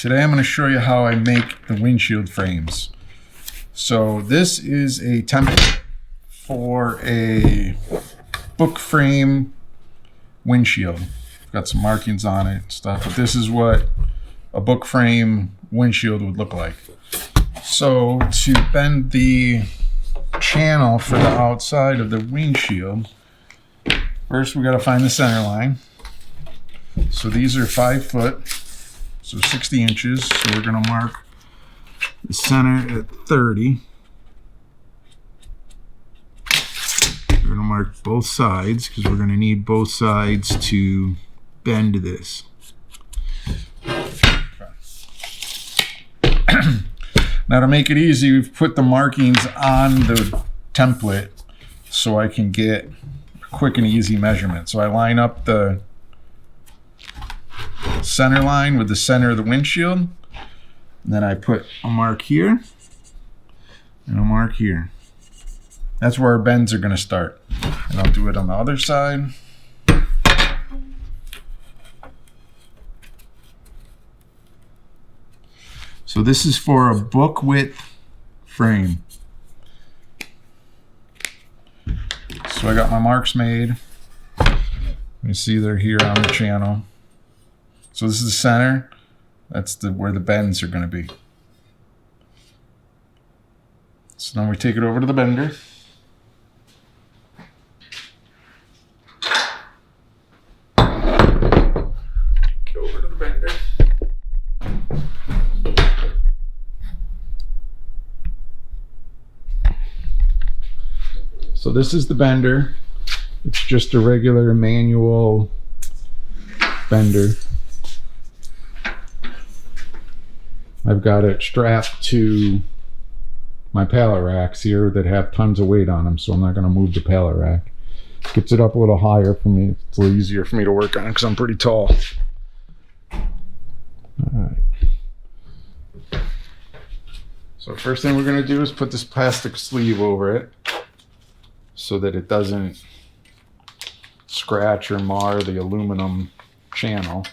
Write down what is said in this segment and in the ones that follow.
Today I'm going to show you how I make the windshield frames. So this is a template for a book frame windshield. I've got some markings on it and stuff, but this is what a book frame windshield would look like. So to bend the channel for the outside of the windshield, first we got to find the center line. So these are 5 foot. So 60 inches, so we're going to mark the center at 30. We're going to mark both sides because we're going to need both sides to bend this. Now to make it easy, we've put the markings on the template so I can get a quick and easy measurement. So I line up the center line with the center of the windshield, and then I put a mark here and a mark here. That's where our bends are going to start, and I'll do it on the other side. So this is for a book width frame. So I got my marks made. You see they're here on the channel. So this is the center. That's where the bends are going to be. So now we take it over to the bender. Take it over to the bender. So this is the bender. It's just a regular manual bender. I've got it strapped to my pallet racks here that have tons of weight on them, so I'm not going to move the pallet rack. Gets it up a little higher for me. It's a little easier for me to work on because I'm pretty tall. Alright. So first thing we're going to do is put this plastic sleeve over it so that it doesn't scratch or mar the aluminum channel.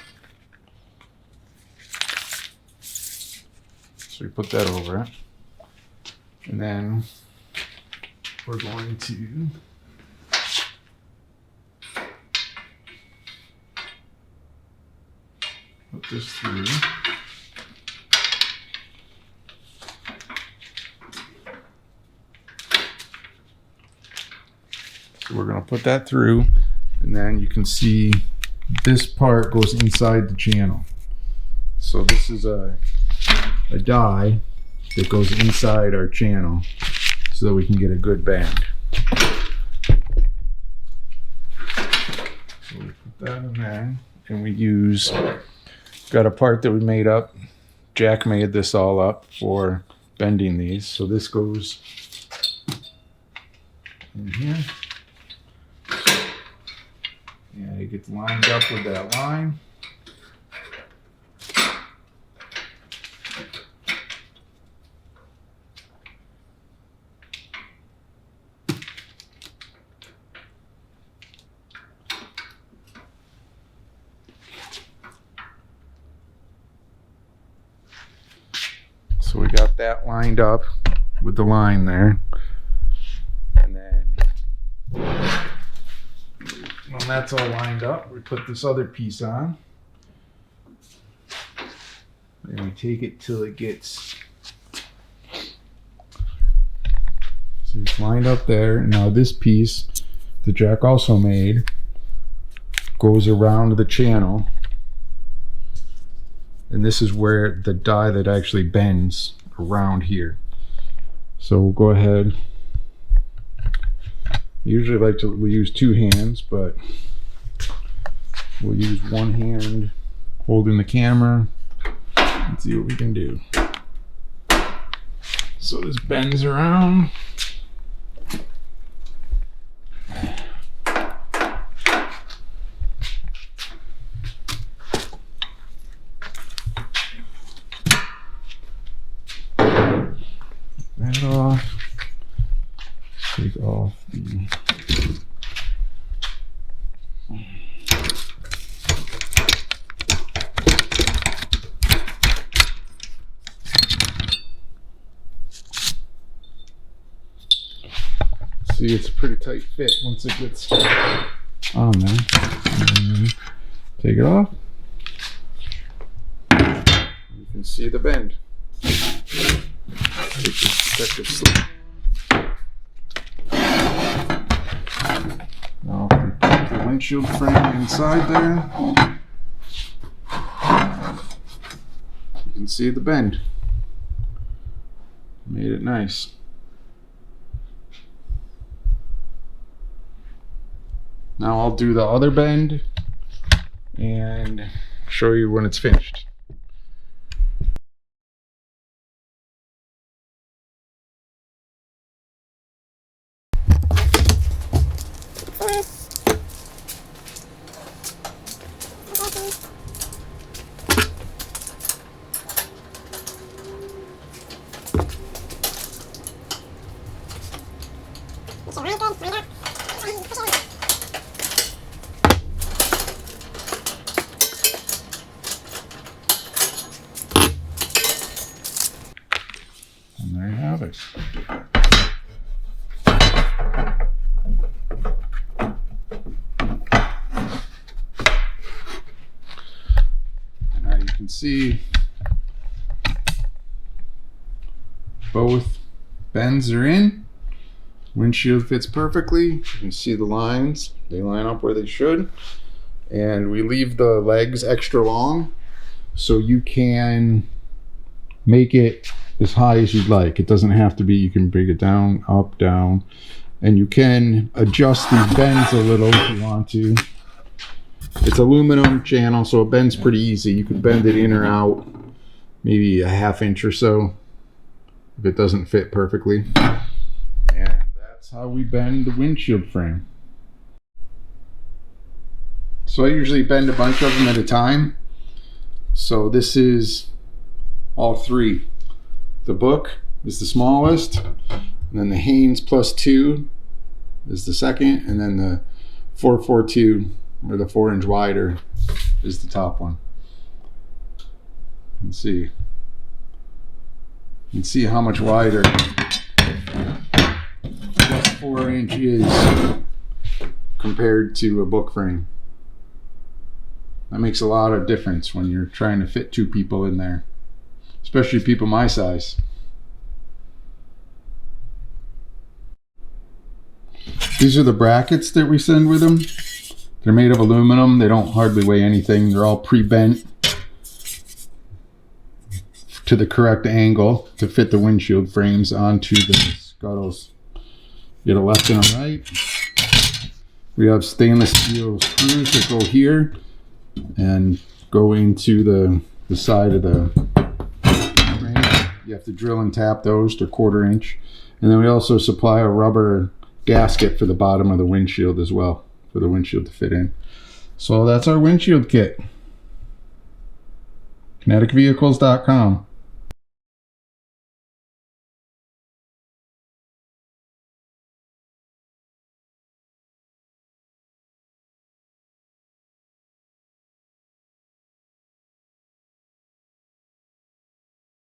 So we put that over it, and then we're going to put this through. So we're going to put that through, and then you can see this part goes inside the channel. So this is a die that goes inside our channel so that we can get a good bend. So we put that in there, and we got a part that we made up. Jack made this all up for bending these. So this goes in here. And it gets lined up with that line. So we got that lined up with the line there. And then when that's all lined up, we put this other piece on. And we take it till it gets, so it's lined up there. And now this piece that Jack also made goes around the channel. And this is where the die that actually bends around here. So we'll go ahead. Usually like to use 2 hands, but we'll use 1 hand holding the camera and see what we can do. So this bends around. That off. Take off the See, it's a pretty tight fit once it gets on there. Take it off. You can see the bend. Take the protective sleeve. Now if we put the windshield frame inside there, you can see the bend. Made it nice. Now I'll do the other bend and show you when it's finished. And there you have it. Now you can see both bends are in. Windshield fits perfectly. You can see the lines. They line up where they should. And we leave the legs extra long so you can make it as high as you'd like. It doesn't have to be. You can bring it down, up, down, and you can adjust these bends a little if you want to. It's aluminum channel, so it bends pretty easy. You can bend it in or out, maybe a ½ inch or so if it doesn't fit perfectly. And that's how we bend the windshield frame. So I usually bend a bunch of them at a time. So this is all three. The Book is the smallest, and then the Haynes +2 is the second, and then the 442, or the 4-inch wider, is the top one. Let's see. You can see how much wider +4 is compared to a book frame. That makes a lot of difference when you're trying to fit 2 people in there, especially people my size. These are the brackets that we send with them. They're made of aluminum. They don't hardly weigh anything. They're all pre-bent to the correct angle to fit the windshield frames onto the scuttles. You get a left and a right. We have stainless steel screws that go here and go into the side of the frame. You have to drill and tap those to 1/4 inch. And then we also supply a rubber gasket for the bottom of the windshield as well, for the windshield to fit in. So that's our windshield kit. KineticVehicles.com.